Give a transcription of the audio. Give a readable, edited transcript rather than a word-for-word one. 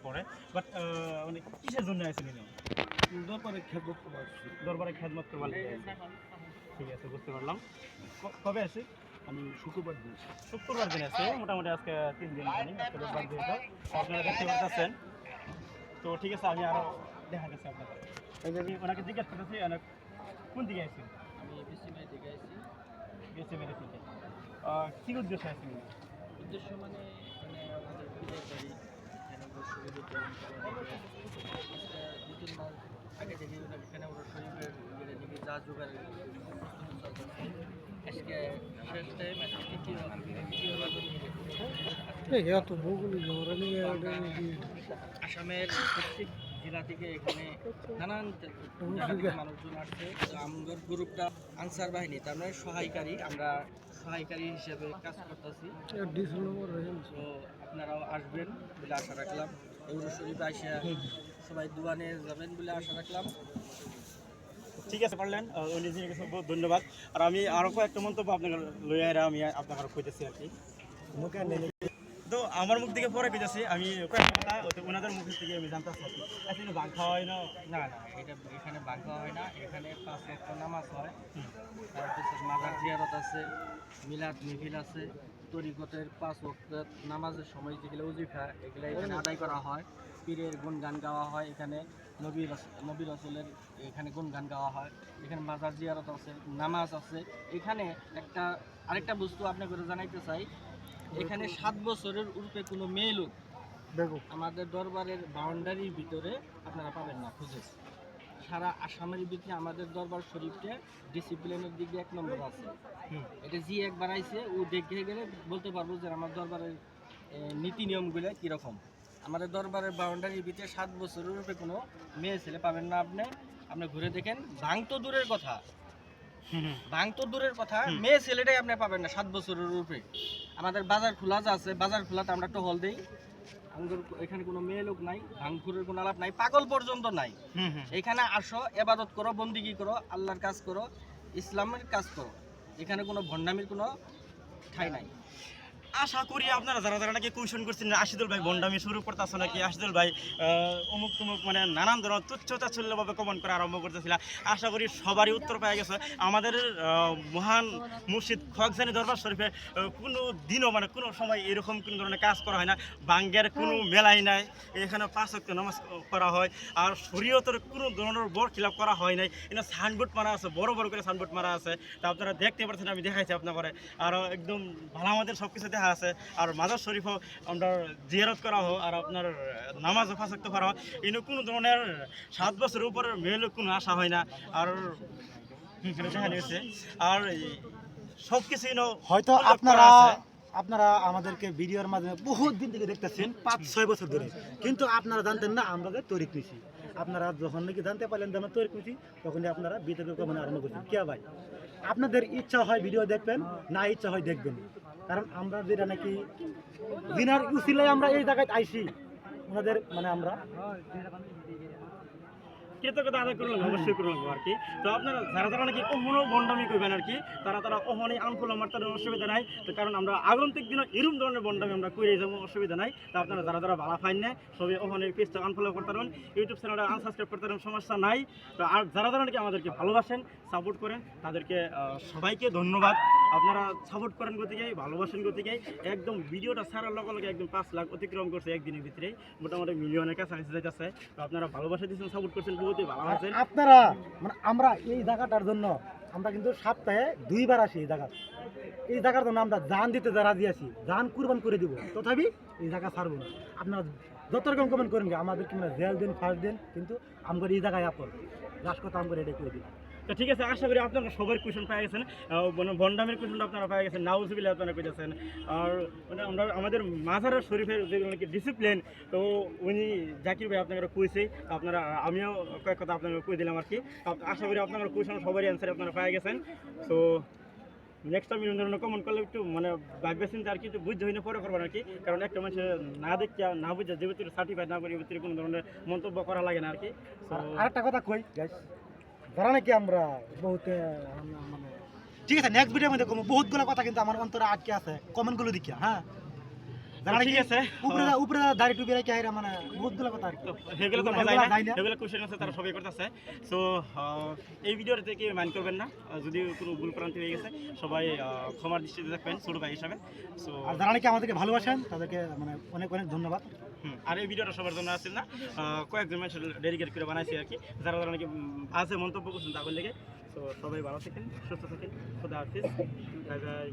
পরে বাট মানে কিসের জন্য আসেন দরবারে খেদমত করবার ঠিক আছে বুঝতে পারলাম কবে আসে আমি শুক্রবার দিন শুক্রবার দিন আছে মোটামুটি আজকে 3 দিন জানি আজকে রোববার দিন তো আপনারা দেখতে পাচ্ছেন তো ঠিক আছে আমি আরো দেখা যাচ্ছে আপনাকে আমি ওনাকে জিজ্ঞাসা করতেছি কোন দিকে আসেন আমি বিসিমে দিকে আইছি গেছে মেরে থেকে কি উদ্দেশ্য আছে উদ্দেশ্য মানে আমাদের বিদায় বাড়ি এখানে আমরা শহীদ উদযাপন করা আজকে 2-3 মাস আগে থেকে এখানে আমরা শহীদের দিকে যা জোগাড় আজকে শেষ টাইম আজকে আসামের প্রত্যেক জেলা থেকে এখানে নানান মানুষজন আসছে আমাদের গ্রুপটা আনসার বাহিনী তার মানে সহায়কারী আমরা সহায়কারী হিসেবে কাজ করতেছি তো আপনারাও আসবেন বলে আশা রাখলাম এগুলো শরীফ আসিয়া সবাই দুয়ানে যাবেন বলে আশা রাখলাম ঠিক আছে পারলেন উনি জিনিস বহুত ধন্যবাদ আর আমি আরও কয়েকটা মন্তব্য আপনাকে লইয়ারা আমি আপনাকে কইতেছি আর কি তো আমার মুখ থেকে পরে কইতেছি আমি কয়েকটা কথা ওনাদের মুখ থেকে আমি জানতে চাচ্ছি আসলে বাঘ খাওয়া হয় না না না এটা এখানে বাঘ খাওয়া হয় না এখানে 5 ওয়াক্ত নামাজ হয় তারপর মাজার জিয়ারত আছে মিলাদ মিহিল আছে তরিকতের 5 ওয়াক্ত নামাজের সময় যেগুলো ওজিফা এগুলো এখানে আদায় করা হয় পীরের গুণগান গাওয়া হয় এখানে নবী রাসূলের এখানে গুণগান গাওয়া হয় এখানে মাজার জিয়ারত আছে নামাজ আছে এখানে আরেকটা বস্তু আপনাকে জানাইতে চাই এখানে 7 বছরের উপরে কোনো মেয়ে লোক আমাদের দরবারের বাউন্ডারির ভিতরে আপনারা পাবেন না খুঁজে সারা আসামের ভিতরে আমাদের দরবার শরীফটা ডিসিপ্লিনের দিকে 1 নম্বর আছে এটা যে একবার আইছে ও দেখে গেলে বলতে পারবো যে আমার দরবারের নীতি নিয়মগুলো কীরকম আমাদের দরবারের বাউন্ডারির ভিতরে 7 বছরের উপরে কোনো মেয়ে ছেলে পাবেন না আপনি ঘুরে দেখেন ভাঙ তো দূরের কথা মেয়ে ছেলেটাই আপনি পাবেন না 7 বছরের উপরে আমাদের বাজার খোলা আছে বাজার খোলাতে আমরা টহল দেই আমাদের এখানে কোনো মেয়ে লোক নাই ভাঙফুরের কোনো আলাপ নাই পাগল পর্যন্ত নাই এখানে আসো ইবাদত করো বন্দিগি করো আল্লাহর কাজ করো ইসলামের কাজ করো এখানে কোনো ভণ্ডামির কোনো ঠাঁই নাই আশা করি আপনারা যারা নাকি কোয়েশন করছেন আশিদুল ভাই বন্ডামি শুরু করতেছে নাকি আশিদুল ভাই অমুক তুমুক মানে নানান ধরনের তুচ্ছতাচ্ছল্যভাবে কমেন্ট করা আরম্ভ করতেছিল আশা করি সবারই উত্তর পেয়ে গেছে আমাদের মহান মুর্শিদ খোয়াকজানি দরবার শরীফে কোনো দিনও মানে কোনো সময় এরকম কোনো ধরনের কাজ করা হয় না বাঙ্গের কোনো মেলাই নাই এখানে 5 ওয়াক্ত নামাজ করা হয় আর শরীয়তের কোনো ধরনের বড় খিলাফ করা হয় নাই এখানে সাইনবোর্ড মারা আছে বড় বড় করে সাইনবোর্ড মারা আছে তা আপনারা দেখতে পাচ্ছেন আমি দেখাইছি আপনাকে আর একদম ভালো আমাদের সব কিছু দেখা আছে আর মাজার শরীফও আমরা জিয়ারত করা হোক আর আপনার নামাজও 5 ওয়াক্ত করা হয় এনে কোনো ধরনের 7 বছরের উপরে মেয়ে লোক কোনো আশা হয় না আর দেখা নিয়েছে আর সব কিছু হয়তো আপনারা আমাদেরকে ভিডিওর মাধ্যমে বহুত দিন থেকে দেখতেছেন 5-6 বছর ধরে কিন্তু আপনারা জানতেন না আমরা তরিক নিছি আপনারা যখন নাকি জানতে পারলেন যে আমরা তরিক নিছি তখনই আপনারা বিতর্ক কমানো আরম্ভ করছেন কে ভাই আপনাদের ইচ্ছা হয় ভিডিও দেখবেন না ইচ্ছা হয় দেখবেন কারণ আমরা যেটা নাকি বিনার উসিলায় আমরা এই জায়গায় আইছি ওনাদের মানে আমরা কৃতজ্ঞতা আদায় করলাম অবশ্যই করলাম আর কি তো আপনারা যারা নাকি কখনো বন্ডামি করবেন আর কি তারা কখনই আনফল আমার তাদের অসুবিধা নাই তো কারণ আমরা আগন্তুক দিনও এরকম ধরনের বন্ডামি আমরা করে যাবো অসুবিধা নাই তো আপনারা যারা ভালো ফাইন নেয় সবই ওখানে পেজটা আনফলো করতে পারবেন ইউটিউব চ্যানেলটা আনসাবস্ক্রাইব করতে পারবেন সমস্যা নাই তো আর যারা নাকি আমাদেরকে ভালোবাসেন সাপোর্ট করেন তাদেরকে সবাইকে ধন্যবাদ আপনারা সাপোর্ট করেন গতিকেই ভালোবাসেন গতিকেই একদম ভিডিওটা ছাড়ার লগে একদম 5 লাখ অতিক্রম করছে একদিনের ভিতরেই মোটামুটি মিলিয়নের কাছাকাছি যাইতেছে তো আপনারা ভালোবাসা দিচ্ছেন সাপোর্ট করছেন ভালো আছেন আপনারা মানে আমরা এই জায়গাটার জন্য আমরা কিন্তু সপ্তাহে 2 বার আসি এই জায়গার জন্য আমরা জান দিতে রাজি আছি জান কুরবান করে দিব তথাপি এই জায়গা ছাড়বো না আপনারা যত রকম কমেন্ট করেন আমাদেরকে মানে জেল দিন ফার্স্ট দিন কিন্তু আমরা এই জায়গায় আপন লাস্ট কথা আমরা এটা করে দিই তো ঠিক আছে আশা করি আপনারা সবার কোয়েশন পেয়ে গেছেন মানে বন্ডামের কোয়েশনটা আপনারা পেয়ে গেছেন নাউজুবিল্লাহ আপনারা পেয়েছেন আর মানে আমরা আমাদের মাজার শরীফের যেগুলো নাকি ডিসিপ্লিন তো উনি জাকির ভাই আপনারা কইছে আপনারা আমিও কয়েক কথা আপনাকে কই দিলাম আর কি আশা করি আপনারা কোয়েশন সবারই অ্যান্সার আপনারা পেয়ে গেছেন তো নেক্সট টাইম ধরনের কমেন্ট করলে একটু মানে ভাববে চিন্তা আর কি একটু বুঝতে হইলে পরে করবেন আর কি কারণ একটা মানুষ না দেখতে না বুঝে যে ভিতরে সার্টিফাইড না করে ভিতরে কোনো ধরনের মন্তব্য করা লাগে না আর কি আরেকটা কথা কই গাইস যারা নাকি আমরা বহুত মানে ঠিক আছে নেক্সট ভিডিওর মধ্যে বহুতগুলো কথা কিন্তু আমার অন্তরে আটকে আছে কমেন্টগুলো দেখিয়া হ্যাঁ যারা ঠিক নাকি আছে উপরে উপরে দাড়ি টুপি রেখে আইরা মানে বহুতগুলো কথা আর কি। তো সেগুলো তো এগুলো যায় না যায় না। সেগুলো কোশ্চেন আছে তারা সবাই করতেছে সো এই ভিডিওটা থেকে মাইন্ড করবেন না যদি কোনো ভুল প্রান্তি হয়ে গেছে সবাই ক্ষমার দৃষ্টিতে দেখবেন ছোট ভাই হিসাবে সো আর যারা নাকি আমাদেরকে ভালোবাসেন তাদেরকে মানে অনেক অনেক ধন্যবাদ। আর এই ভিডিওটা সবার জন্য আসছিল না কয়েকজন মানুষ ডেডিকেট করে বানাইছি আর কি যারা যারা নাকি আজে মন্তব্য করছেন তাদের লেগে তো সবাই ভালো থাকেন সুস্থ থাকেন খুদা হাফিজ বাই বাই।